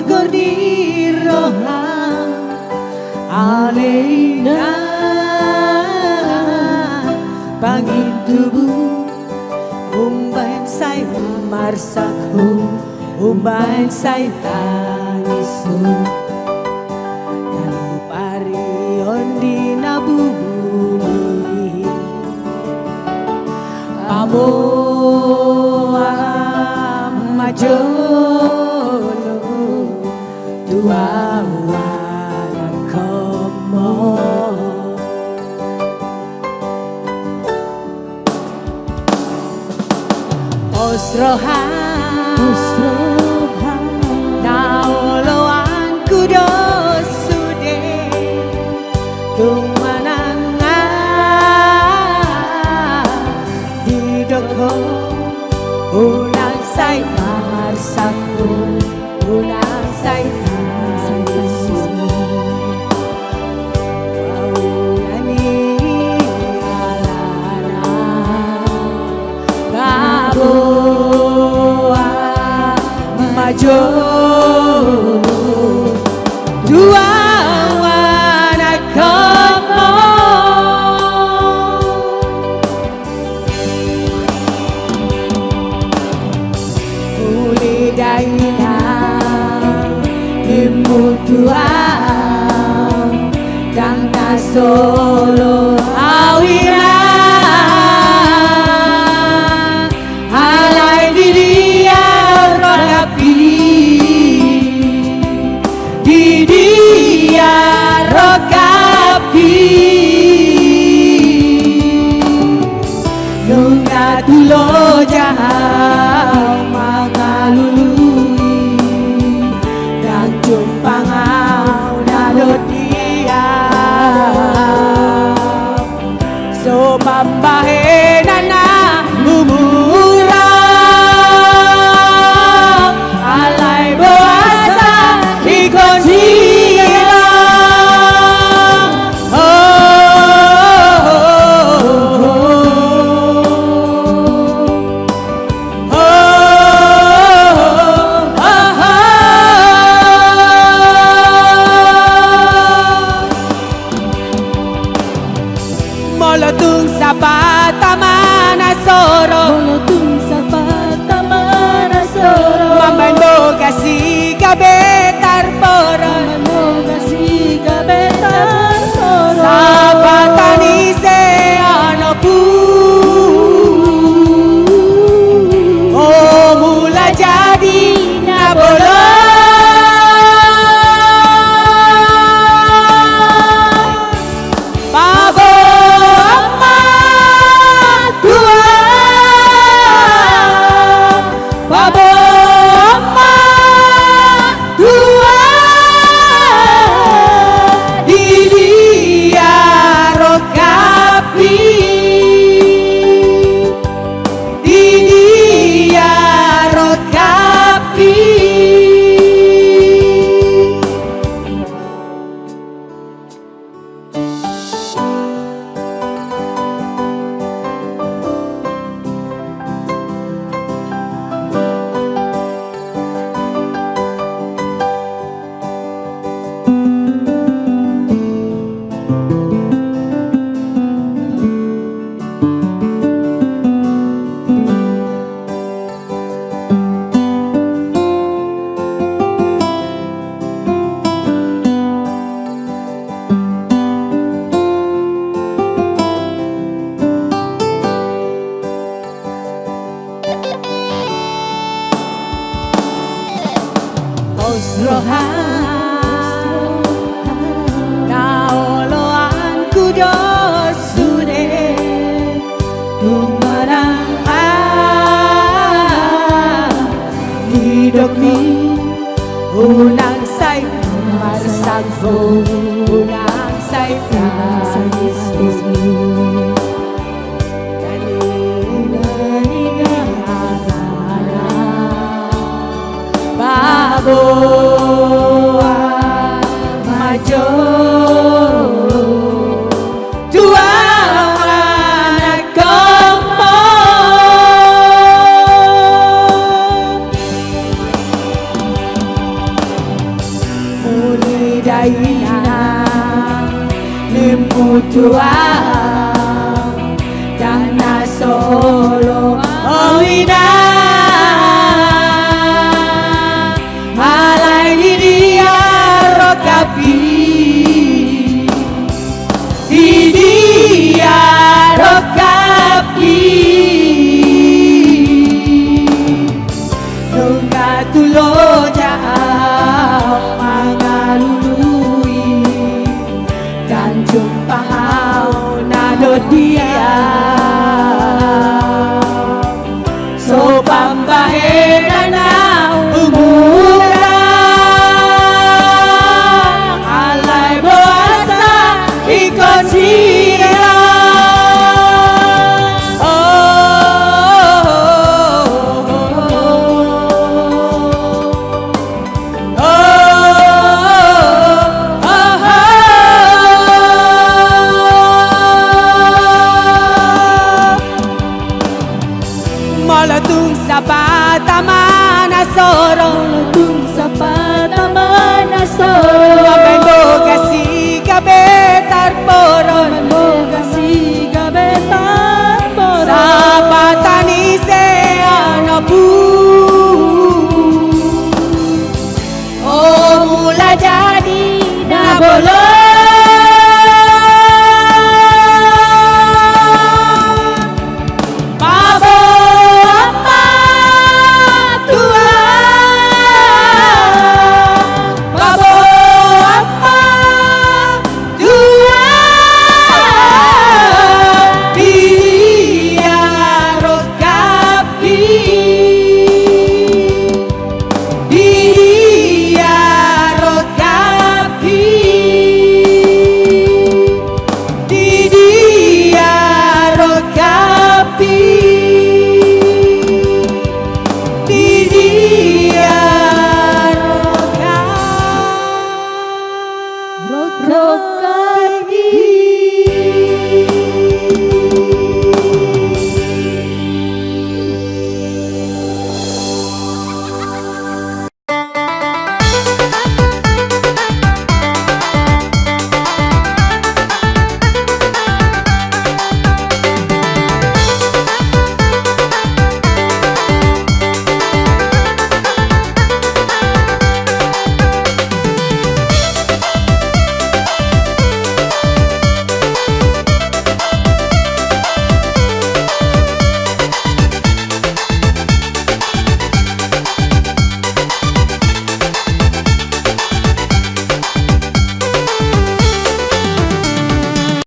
gordiroham Aleina Bangin tubuh Umbain say marsaku Umbain say tangisu Kanu parion di nabubuli Pamoa majolo Tua wana komo Osrohan Naoloan kudos sude Tumanangan Didoko Unang say marsaku Unang say tangisu Maulani alana Baboa majolo Dua wana komo Ulidaina Imutuan Kang nasolo awira Alay diria rogapi Didia rogapi Nunga tulo jahau mangalului Dan jumpangau nadot dia So mambahe nana umurang Alay boasa ikon silang Oh, oh, oh, oh, oh, Molotung sapatam soro Molotung sapatam soro Mamban boga si kabetar poro Manoga si kabetar soro Sapatan ise anoku Oh mula jadi nabolo Babo amma tua Babo amma tua Didia rogapi Didia rogapi Osrohan Naoloan kudos sude Tumarang Hidokni Unang say marsagbo Unang say tangisu Baboa majolo Dua anak komo daina Nimutua Dana solo Oina Alai dia rokapi Dia rokapi Nunga tulo jauh mangalului Dan jumpa nado dia So pambahera na umura Alay boasa ikon sira Molatung sa patamana soro Tung sa pataman na soro Mamengo kasi kabetar poro Manboga si gabetan poro Sa patani se anapu Oh mula jadi na bolo